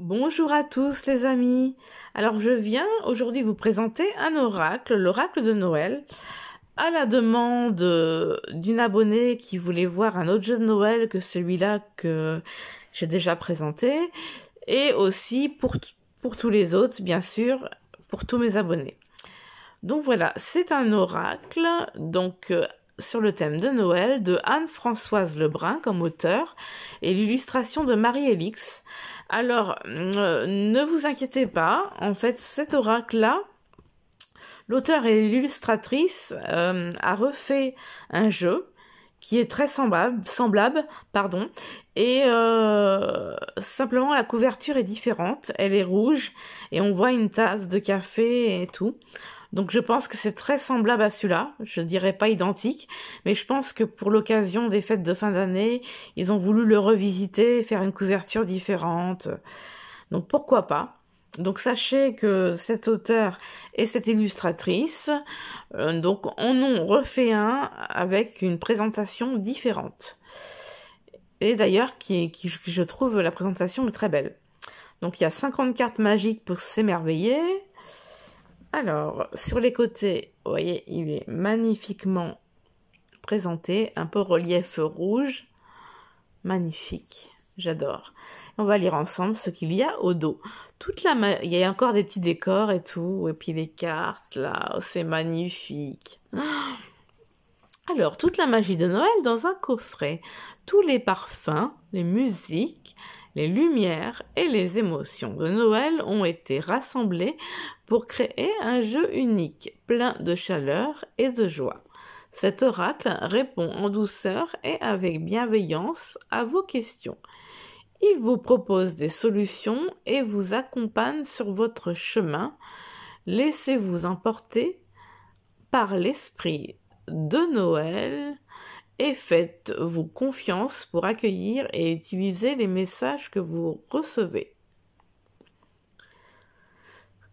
Bonjour à tous les amis. Alors je viens aujourd'hui vous présenter un oracle, l'oracle de Noël, à la demande d'une abonnée qui voulait voir un autre jeu de Noël que celui-là que j'ai déjà présenté, et aussi pour tous les autres, bien sûr, pour tous mes abonnés. Donc voilà, c'est un oracle sur le thème de Noël de Anne-Françoise Lebrun comme auteur et l'illustration de Marie-Élix. Alors, ne vous inquiétez pas, en fait, cet oracle-là, l'auteur et l'illustratrice a refait un jeu qui est très semblable, et simplement la couverture est différente, elle est rouge, et on voit une tasse de café et tout. Donc je pense que c'est très semblable à celui-là, je dirais pas identique, mais je pense que pour l'occasion des fêtes de fin d'année, ils ont voulu le revisiter, faire une couverture différente. Donc pourquoi pas. Donc sachez que cet auteur et cette illustratrice en ont refait un avec une présentation différente. Et d'ailleurs, je trouve la présentation très belle. Donc il y a 50 cartes magiques pour s'émerveiller. Alors, sur les côtés, vous voyez, il est magnifiquement présenté, un peu relief rouge. Magnifique, j'adore. On va lire ensemble ce qu'il y a au dos. Il y a encore des petits décors et tout, et puis les cartes, là, oh, c'est magnifique. Alors, toute la magie de Noël dans un coffret. Tous les parfums, les musiques, les lumières et les émotions de Noël ont été rassemblés pour créer un jeu unique, plein de chaleur et de joie. Cet oracle répond en douceur et avec bienveillance à vos questions. Il vous propose des solutions et vous accompagne sur votre chemin. Laissez-vous emporter par l'esprit de Noël et faites-vous confiance pour accueillir et utiliser les messages que vous recevez.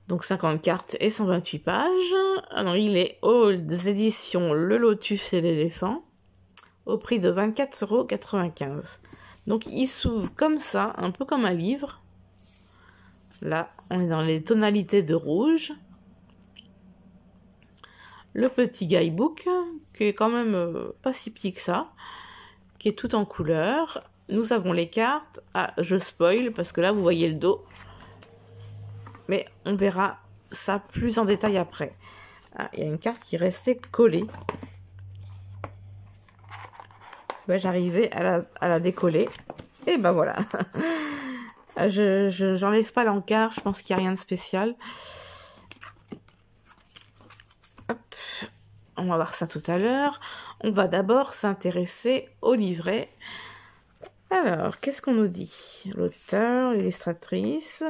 Donc 50 cartes et 128 pages. Alors il est aux éditions Le Lotus et l'Éléphant au prix de 24,95 €. Donc il s'ouvre comme ça, un peu comme un livre. Là, on est dans les tonalités de rouge. Le petit guidebook, qui est quand même pas si petit que ça, qui est tout en couleur. Nous avons les cartes. Ah, je spoil parce que là, vous voyez le dos. Mais on verra ça plus en détail après. Ah, il y a une carte qui restait collée. Ben, j'arrivais à la décoller. Et ben voilà. J'enlève pas l'encart, je pense qu'il n'y a rien de spécial. Hop. On va voir ça tout à l'heure. On va d'abord s'intéresser au livret. Alors, qu'est-ce qu'on nous dit? L'auteur, l'illustratrice.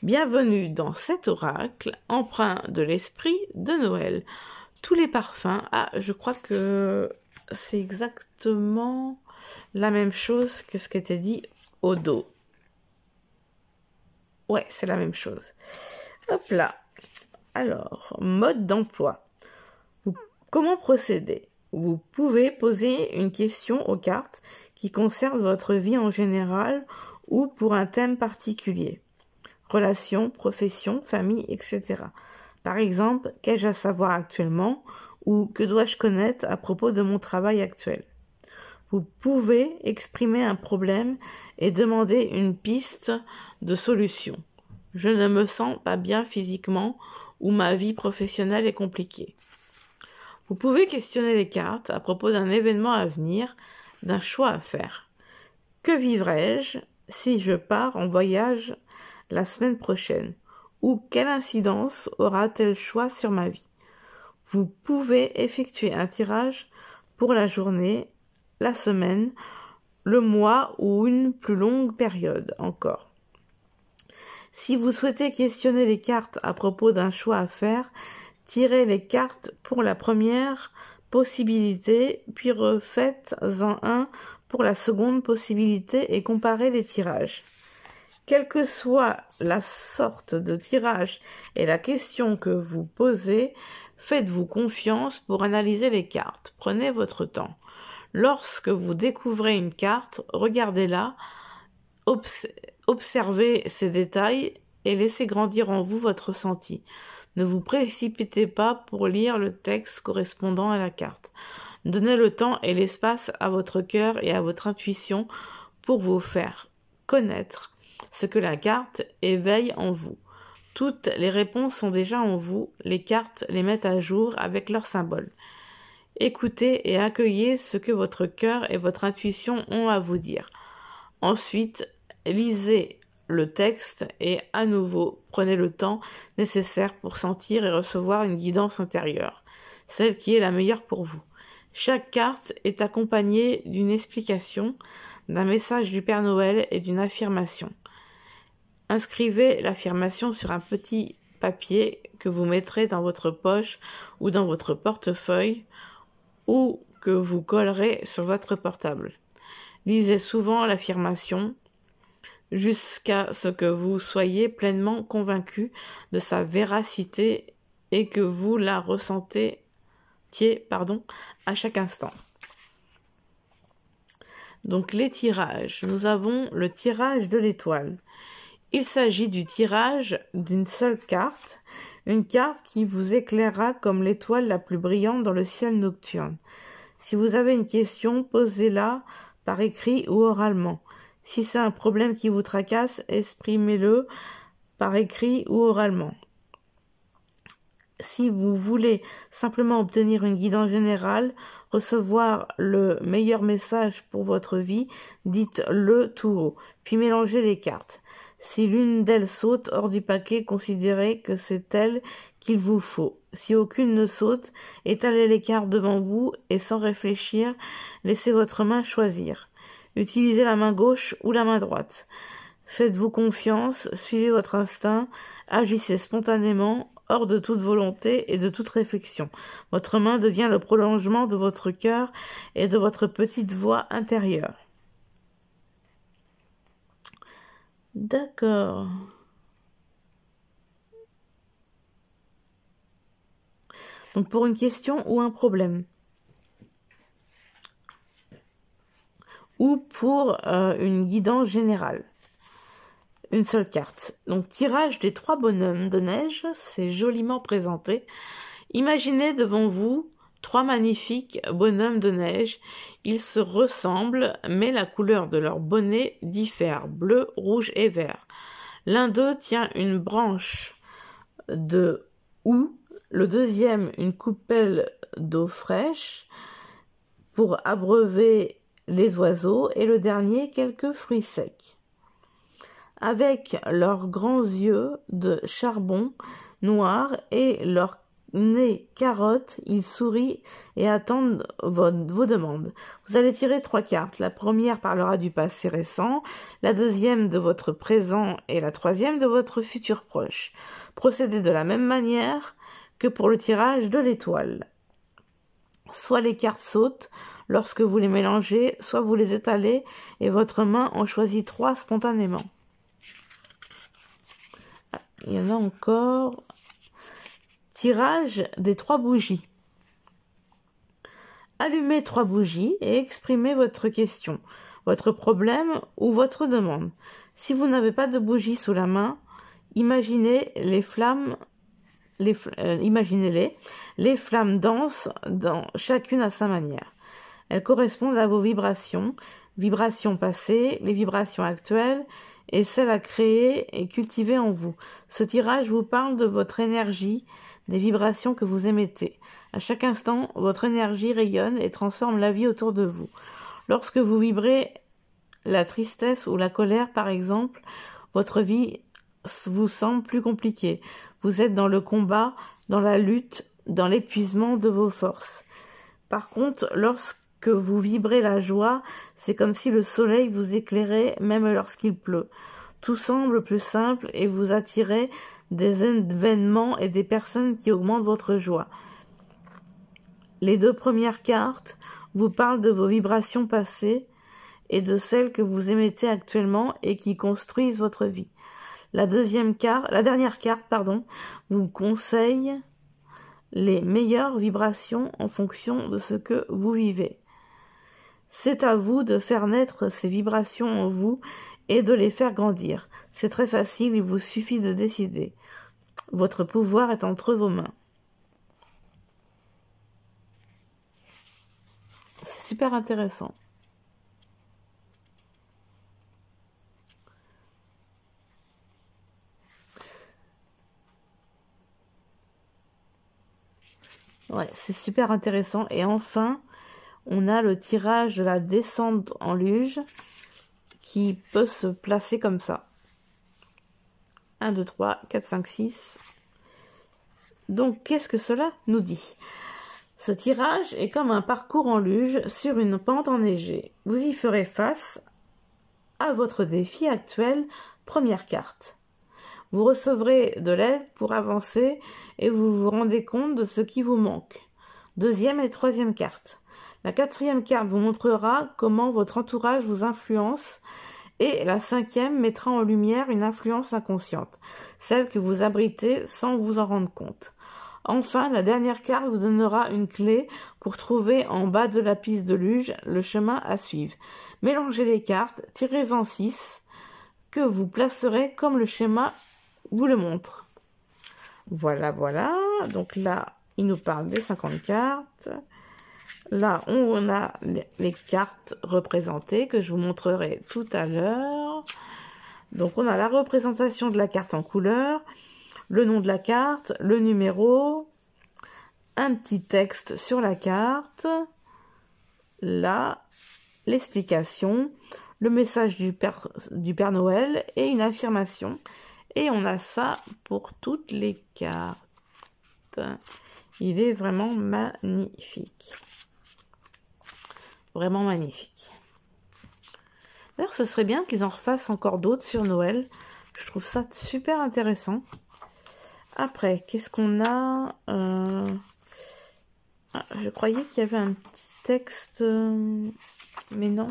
Bienvenue dans cet oracle, empreint de l'esprit de Noël. Tous les parfums. Ah, je crois que c'est exactement la même chose que ce qui était dit au dos. Ouais, c'est la même chose. Hop là. Alors, mode d'emploi. Comment procéder? Vous pouvez poser une question aux cartes qui concerne votre vie en général ou pour un thème particulier. Relations, profession, famille, etc. Par exemple, qu'ai-je à savoir actuellement ou que dois-je connaître à propos de mon travail actuel? Vous pouvez exprimer un problème et demander une piste de solution. Je ne me sens pas bien physiquement ou ma vie professionnelle est compliquée. Vous pouvez questionner les cartes à propos d'un événement à venir, d'un choix à faire. Que vivrai-je si je pars en voyage la semaine prochaine? Ou quelle incidence aura tel choix sur ma vie? Vous pouvez effectuer un tirage pour la journée, la semaine, le mois ou une plus longue période encore. Si vous souhaitez questionner les cartes à propos d'un choix à faire, tirez les cartes pour la première possibilité, puis refaites-en un pour la seconde possibilité et comparez les tirages. Quelle que soit la sorte de tirage et la question que vous posez, faites-vous confiance pour analyser les cartes. Prenez votre temps. Lorsque vous découvrez une carte, regardez-la, Observez ces détails et laissez grandir en vous votre ressenti. Ne vous précipitez pas pour lire le texte correspondant à la carte. Donnez le temps et l'espace à votre cœur et à votre intuition pour vous faire connaître ce que la carte éveille en vous. Toutes les réponses sont déjà en vous, les cartes les mettent à jour avec leurs symboles. Écoutez et accueillez ce que votre cœur et votre intuition ont à vous dire. Ensuite, lisez le texte et à nouveau, prenez le temps nécessaire pour sentir et recevoir une guidance intérieure, celle qui est la meilleure pour vous. Chaque carte est accompagnée d'une explication, d'un message du Père Noël et d'une affirmation. Inscrivez l'affirmation sur un petit papier que vous mettrez dans votre poche ou dans votre portefeuille ou que vous collerez sur votre portable. Lisez souvent l'affirmation jusqu'à ce que vous soyez pleinement convaincu de sa véracité et que vous la ressentiez à chaque instant. Donc les tirages. Nous avons le tirage de l'étoile. Il s'agit du tirage d'une seule carte, une carte qui vous éclairera comme l'étoile la plus brillante dans le ciel nocturne. Si vous avez une question, posez-la par écrit ou oralement. Si c'est un problème qui vous tracasse, exprimez-le par écrit ou oralement. Si vous voulez simplement obtenir une guidance générale, recevoir le meilleur message pour votre vie, dites-le tout haut, puis mélangez les cartes. Si l'une d'elles saute hors du paquet, considérez que c'est elle qu'il vous faut. Si aucune ne saute, étalez les cartes devant vous et sans réfléchir, laissez votre main choisir. Utilisez la main gauche ou la main droite. Faites-vous confiance, suivez votre instinct, agissez spontanément, hors de toute volonté et de toute réflexion. Votre main devient le prolongement de votre cœur et de votre petite voix intérieure. D'accord. Donc pour une question ou un problème. Ou pour une guidance générale. Une seule carte. Donc tirage des 3 bonhommes de neige, c'est joliment présenté. Imaginez devant vous 3 magnifiques bonhommes de neige. Ils se ressemblent, mais la couleur de leur bonnet diffère, bleu, rouge et vert. L'un d'eux tient une branche de houx, le deuxième une coupelle d'eau fraîche pour abreuver les oiseaux et le dernier quelques fruits secs. Avec leurs grands yeux de charbon noir et leur nez carotte, ils sourient et attendent vos demandes. Vous allez tirer 3 cartes. La première parlera du passé récent, la deuxième de votre présent et la troisième de votre futur proche. Procédez de la même manière que pour le tirage de l'étoile. Soit les cartes sautent lorsque vous les mélangez, soit vous les étalez et votre main en choisit 3 spontanément. Il y en a encore. Tirage des 3 bougies. Allumez 3 bougies et exprimez votre question, votre problème ou votre demande. Si vous n'avez pas de bougies sous la main, imaginez-les. Les flammes dansent chacune à sa manière. Elles correspondent à vos vibrations passées, les vibrations actuelles et celles à créer et cultiver en vous. Ce tirage vous parle de votre énergie, des vibrations que vous émettez. À chaque instant, votre énergie rayonne et transforme la vie autour de vous. Lorsque vous vibrez la tristesse ou la colère, par exemple, votre vie vous semble plus compliquée. Vous êtes dans le combat, dans la lutte, dans l'épuisement de vos forces. Par contre, lorsque vous vibrez la joie, c'est comme si le soleil vous éclairait même lorsqu'il pleut. Tout semble plus simple et vous attirez des événements et des personnes qui augmentent votre joie. Les 2 premières cartes vous parlent de vos vibrations passées et de celles que vous émettez actuellement et qui construisent votre vie. La dernière carte, vous conseille les meilleures vibrations en fonction de ce que vous vivez. C'est à vous de faire naître ces vibrations en vous et de les faire grandir. C'est très facile, il vous suffit de décider. Votre pouvoir est entre vos mains. C'est super intéressant. Ouais, c'est super intéressant. Et enfin, on a le tirage de la descente en luge qui peut se placer comme ça. 1, 2, 3, 4, 5, 6. Donc, qu'est-ce que cela nous dit? Ce tirage est comme un parcours en luge sur une pente enneigée. Vous y ferez face à votre défi actuel, première carte. Vous recevrez de l'aide pour avancer et vous vous rendez compte de ce qui vous manque. Deuxième et troisième carte. La quatrième carte vous montrera comment votre entourage vous influence et la cinquième mettra en lumière une influence inconsciente, celle que vous abritez sans vous en rendre compte. Enfin, la dernière carte vous donnera une clé pour trouver en bas de la piste de luge le chemin à suivre. Mélangez les cartes, tirez-en 6 que vous placerez comme le schéma vous le montre. Voilà, voilà. Donc là, il nous parle des 50 cartes. Là, on a les cartes représentées que je vous montrerai tout à l'heure. Donc, on a la représentation de la carte en couleur, le nom de la carte, le numéro, un petit texte sur la carte, là, l'explication, le message du Père Noël et une affirmation. Et on a ça pour toutes les cartes. Il est vraiment magnifique. Vraiment magnifique. D'ailleurs, ce serait bien qu'ils en refassent encore d'autres sur Noël. Je trouve ça super intéressant. Après, qu'est-ce qu'on a je croyais qu'il y avait un petit texte, mais non.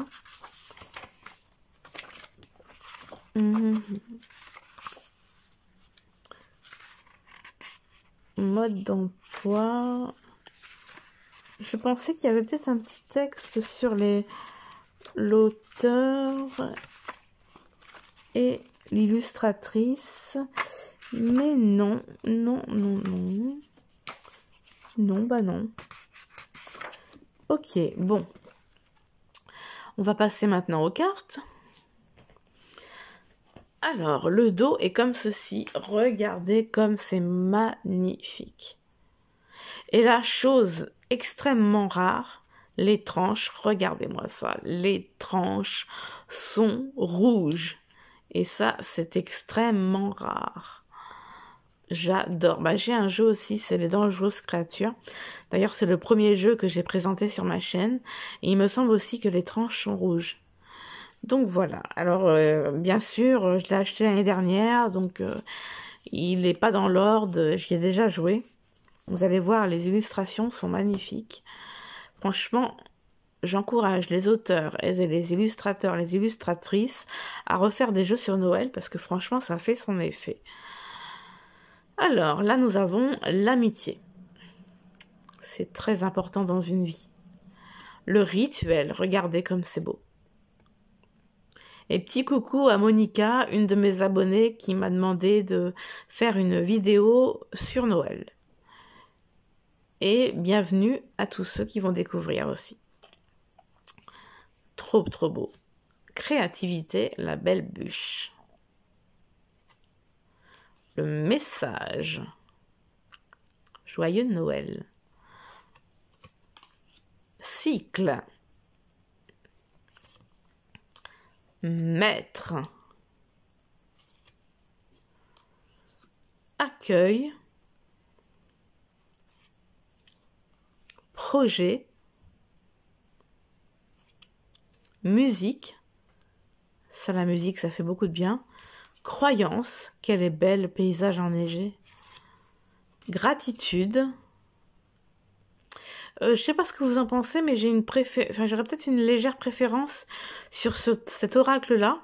Mode d'emploi. Je pensais qu'il y avait peut-être un petit texte sur l'auteur et l'illustratrice. Mais non, non, non, non. Non, bah non. Ok, bon. On va passer maintenant aux cartes. Alors, le dos est comme ceci. Regardez comme c'est magnifique. Et la chose extrêmement rare, les tranches, regardez-moi ça, les tranches sont rouges. Et ça, c'est extrêmement rare. J'adore. Bah, j'ai un jeu aussi, c'est les Dangereuses Créatures. D'ailleurs, c'est le premier jeu que j'ai présenté sur ma chaîne. Et il me semble aussi que les tranches sont rouges. Donc voilà. Alors, bien sûr, je l'ai acheté l'année dernière, donc il n'est pas dans l'ordre. J'y ai déjà joué. Vous allez voir, les illustrations sont magnifiques. Franchement, j'encourage les auteurs et les illustrateurs, les illustratrices à refaire des jeux sur Noël parce que franchement, ça fait son effet. Alors, là, nous avons l'amitié. C'est très important dans une vie. Le rituel, regardez comme c'est beau. Et petit coucou à Monica, une de mes abonnées qui m'a demandé de faire une vidéo sur Noël. Et bienvenue à tous ceux qui vont découvrir aussi. Trop, trop beau. Créativité, la belle bûche. Le message. Joyeux Noël. Cycle. Maître. Accueil. Projet. Musique. Ça, la musique, ça fait beaucoup de bien. Croyance. Quel est belle, le paysage enneigé. Gratitude. Je sais pas ce que vous en pensez, mais j'ai j'aurais peut-être une légère préférence sur cet oracle-là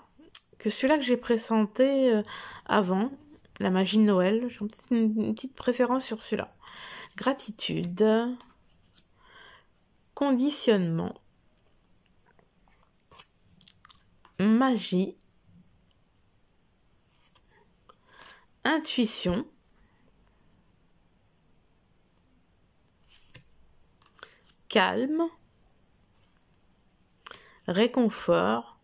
que celui-là que j'ai présenté avant, la magie de Noël. J'ai peut-être une petite préférence sur celui-là. Gratitude. Conditionnement. Magie. intuition, calme, réconfort,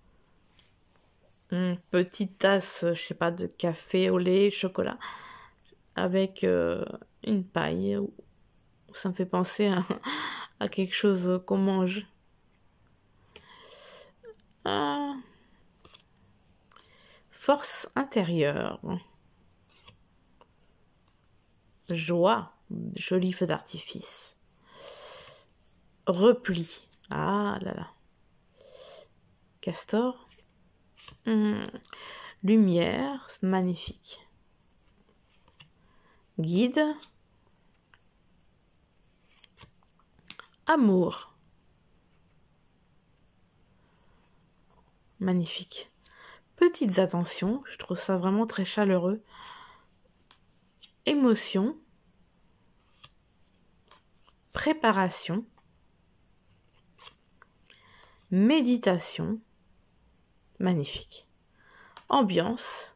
une petite tasse, je sais pas, de café au lait, chocolat, avec une paille. Ça me fait penser à quelque chose qu'on mange. Force intérieure. Joie, joli feu d'artifice. Repli. Ah là là. Castor. Lumière, magnifique. Guide. Amour. Magnifique. Petites attentions, je trouve ça vraiment très chaleureux. Émotion. Préparation. Méditation. Magnifique. Ambiance.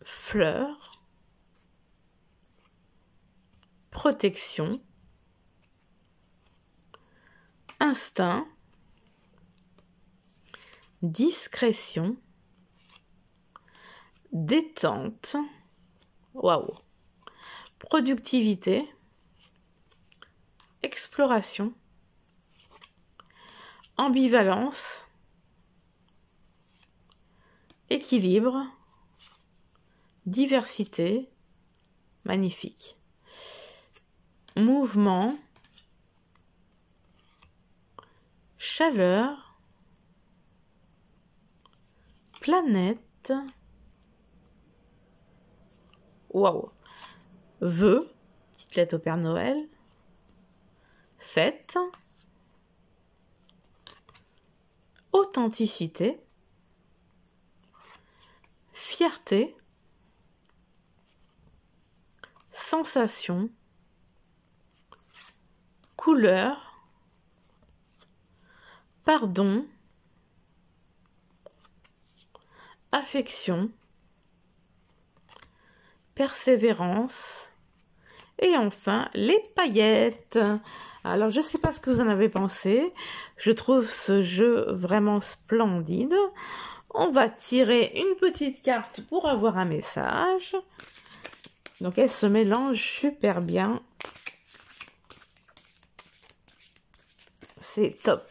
Fleurs. Protection. Instinct. Discrétion. Détente. Waouh. Productivité. Exploration. Ambivalence. Équilibre. Diversité. Magnifique. Mouvement. Chaleur. Planète. Waouh. Vœux. Petite lettre au Père Noël. Fête. Authenticité. Fierté. Sensation. Couleur. Pardon. Affection. Persévérance. Et enfin, les paillettes. Alors, je ne sais pas ce que vous en avez pensé. Je trouve ce jeu vraiment splendide. On va tirer une petite carte pour avoir un message. Donc, elle se mélange super bien. C'est top.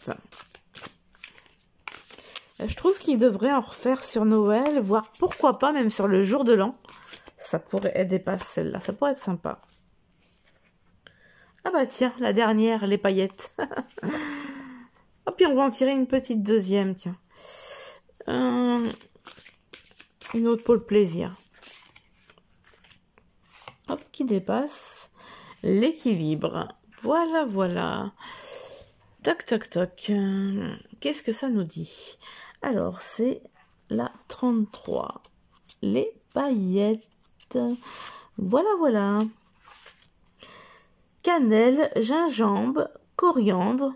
Je trouve qu'il devrait en refaire sur Noël, voire pourquoi pas même sur le jour de l'an. Ça pourrait être dépasse celle-là, ça pourrait être sympa. Ah bah tiens, la dernière, les paillettes. Oh, puis on va en tirer une petite deuxième, tiens. Une autre pour le plaisir. Hop, qui dépasse. L'équilibre. Voilà, voilà. Toc, toc, toc. Qu'est-ce que ça nous dit? Alors, c'est la 33. Les paillettes. Voilà, voilà. Cannelle, gingembre, coriandre,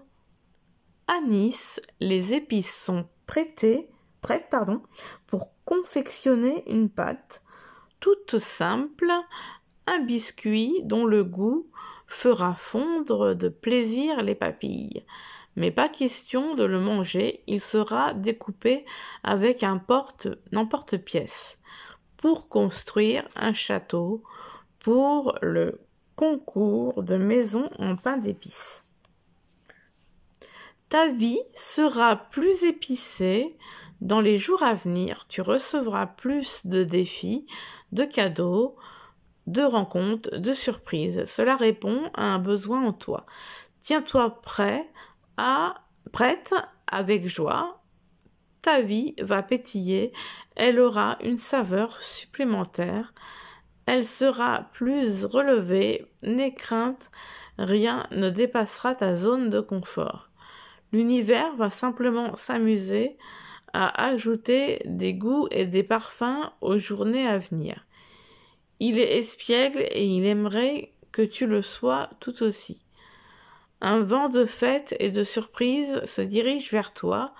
anis. Les épices sont prêtes, pour confectionner une pâte toute simple, un biscuit dont le goût fera fondre de plaisir les papilles. Mais pas question de le manger, il sera découpé avec un emporte-pièce pour construire un château pour le concours de maison en pain d'épices. Ta vie sera plus épicée dans les jours à venir. Tu recevras plus de défis, de cadeaux, de rencontres, de surprises. Cela répond à un besoin en toi. Tiens-toi prête avec joie. Ta vie va pétiller. Elle aura une saveur supplémentaire. Elle sera plus relevée. N'aie crainte, rien ne dépassera ta zone de confort. L'univers va simplement s'amuser à ajouter des goûts et des parfums aux journées à venir. Il est espiègle et il aimerait que tu le sois tout aussi. Un vent de fête et de surprise se dirige vers toi.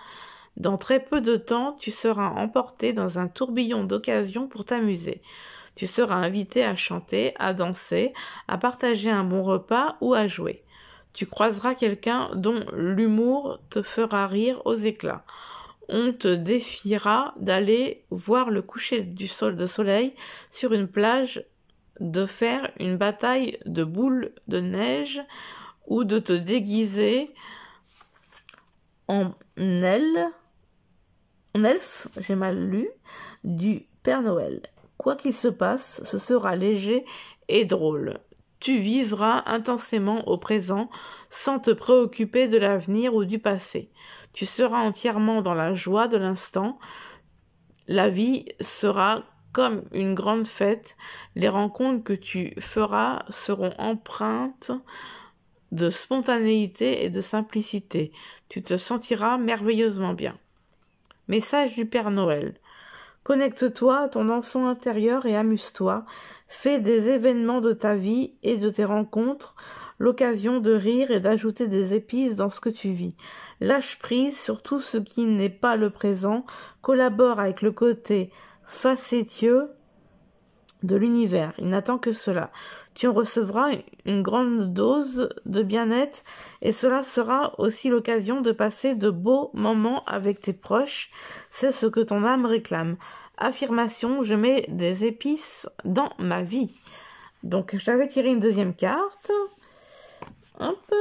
Dans très peu de temps, tu seras emporté dans un tourbillon d'occasions pour t'amuser. Tu seras invité à chanter, à danser, à partager un bon repas ou à jouer. Tu croiseras quelqu'un dont l'humour te fera rire aux éclats. On te défiera d'aller voir le coucher de soleil sur une plage, de faire une bataille de boules de neige ou de te déguiser en elfe, j'ai mal lu, du Père Noël. Quoi qu'il se passe, ce sera léger et drôle. Tu vivras intensément au présent sans te préoccuper de l'avenir ou du passé. Tu seras entièrement dans la joie de l'instant. La vie sera comme une grande fête. Les rencontres que tu feras seront empreintes de spontanéité et de simplicité. Tu te sentiras merveilleusement bien. Message du Père Noël. Connecte-toi à ton enfant intérieur et amuse-toi. Fais des événements de ta vie et de tes rencontres l'occasion de rire et d'ajouter des épices dans ce que tu vis. Lâche prise sur tout ce qui n'est pas le présent. Collabore avec le côté facétieux de l'univers. Il n'attend que cela. Tu en recevras une grande dose de bien-être et cela sera aussi l'occasion de passer de beaux moments avec tes proches. C'est ce que ton âme réclame. Affirmation, je mets des épices dans ma vie. Donc, j'avais tiré une deuxième carte. Hop.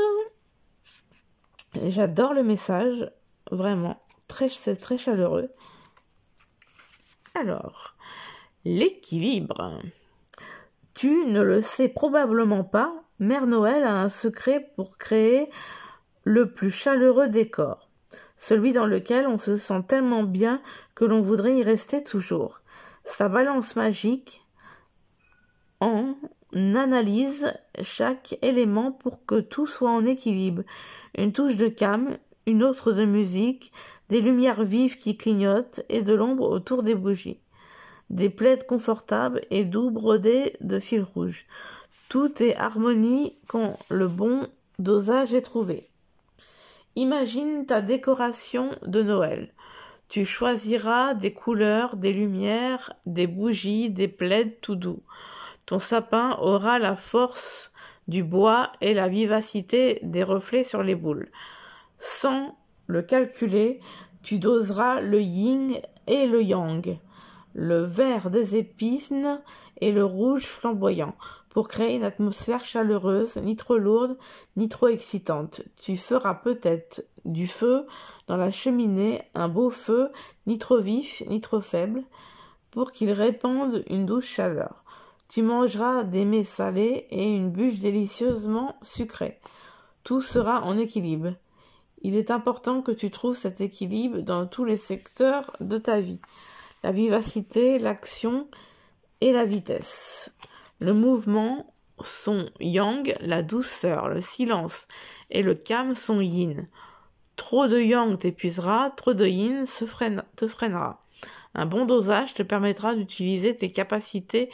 Et j'adore le message. Vraiment. C'est très chaleureux. Alors, l'équilibre. Tu ne le sais probablement pas, Mère Noël a un secret pour créer le plus chaleureux décor, celui dans lequel on se sent tellement bien que l'on voudrait y rester toujours. Sa balance magique en analyse chaque élément pour que tout soit en équilibre. Une touche de calme, une autre de musique, des lumières vives qui clignotent et de l'ombre autour des bougies. Des plaids confortables et doux brodés de fil rouge. Tout est harmonie quand le bon dosage est trouvé. Imagine ta décoration de Noël. Tu choisiras des couleurs, des lumières, des bougies, des plaids tout doux. Ton sapin aura la force du bois et la vivacité des reflets sur les boules. Sans le calculer, tu doseras le yin et le yang, le vert des épines et le rouge flamboyant, pour créer une atmosphère chaleureuse, ni trop lourde, ni trop excitante. Tu feras peut-être du feu dans la cheminée, un beau feu, ni trop vif, ni trop faible, pour qu'il répande une douce chaleur. Tu mangeras des mets salés et une bûche délicieusement sucrée. Tout sera en équilibre. Il est important que tu trouves cet équilibre dans tous les secteurs de ta vie. La vivacité, l'action et la vitesse. Le mouvement sont yang, la douceur, le silence et le calme sont yin. Trop de yang t'épuisera, trop de yin te freinera. Un bon dosage te permettra d'utiliser tes capacités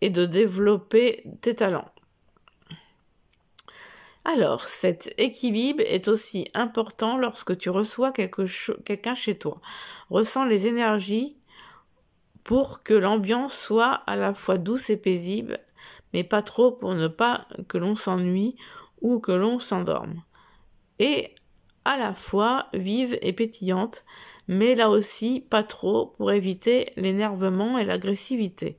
et de développer tes talents. Alors, cet équilibre est aussi important lorsque tu reçois quelqu'un chez toi. Ressens les énergies pour que l'ambiance soit à la fois douce et paisible, mais pas trop pour ne pas que l'on s'ennuie ou que l'on s'endorme. Et à la fois vive et pétillante, mais là aussi pas trop pour éviter l'énervement et l'agressivité.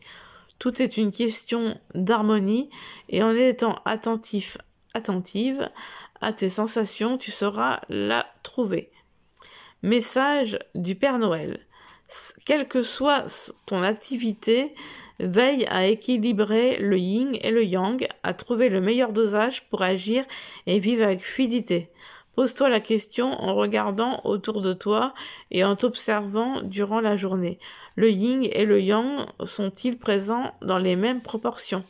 Tout est une question d'harmonie et en étant attentive à tes sensations, tu sauras la trouver. Message du Père Noël. Quelle que soit ton activité, veille à équilibrer le yin et le yang, à trouver le meilleur dosage pour agir et vivre avec fluidité. Pose-toi la question en regardant autour de toi et en t'observant durant la journée. Le yin et le yang sont-ils présents dans les mêmes proportions?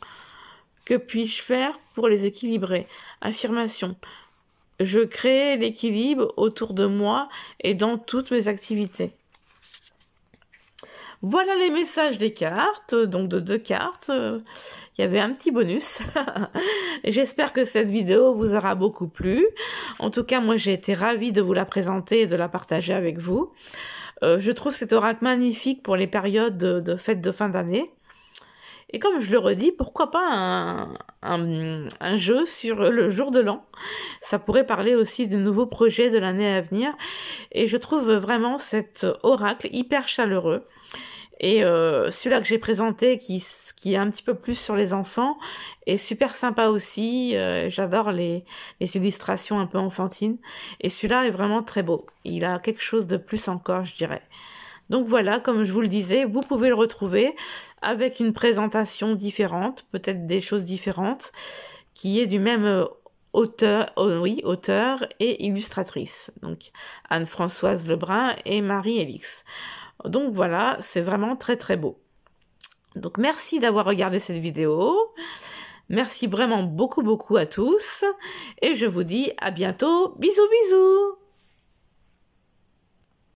Que puis-je faire pour les équilibrer? Affirmation. Je crée l'équilibre autour de moi et dans toutes mes activités. Voilà les messages des cartes, donc de 2 cartes. Il y avait un petit bonus. Et j'espère que cette vidéo vous aura beaucoup plu. En tout cas, moi j'ai été ravie de vous la présenter et de la partager avec vous. Je trouve cet oracle magnifique pour les périodes de fêtes de fin d'année. Et comme je le redis, pourquoi pas un jeu sur le jour de l'an. Ça pourrait parler aussi des nouveaux projets de l'année à venir. Et je trouve vraiment cet oracle hyper chaleureux. Et celui-là que j'ai présenté, qui est un petit peu plus sur les enfants, est super sympa aussi. J'adore les illustrations un peu enfantines. Et celui-là est vraiment très beau. Il a quelque chose de plus encore, je dirais. Donc voilà, comme je vous le disais, vous pouvez le retrouver avec une présentation différente, peut-être des choses différentes, qui est du même auteur et illustratrice. Donc Anne-Françoise Lebrun et Marie-Élix. Donc voilà, c'est vraiment très très beau. Donc merci d'avoir regardé cette vidéo. Merci vraiment beaucoup à tous. Et je vous dis à bientôt. Bisous bisous.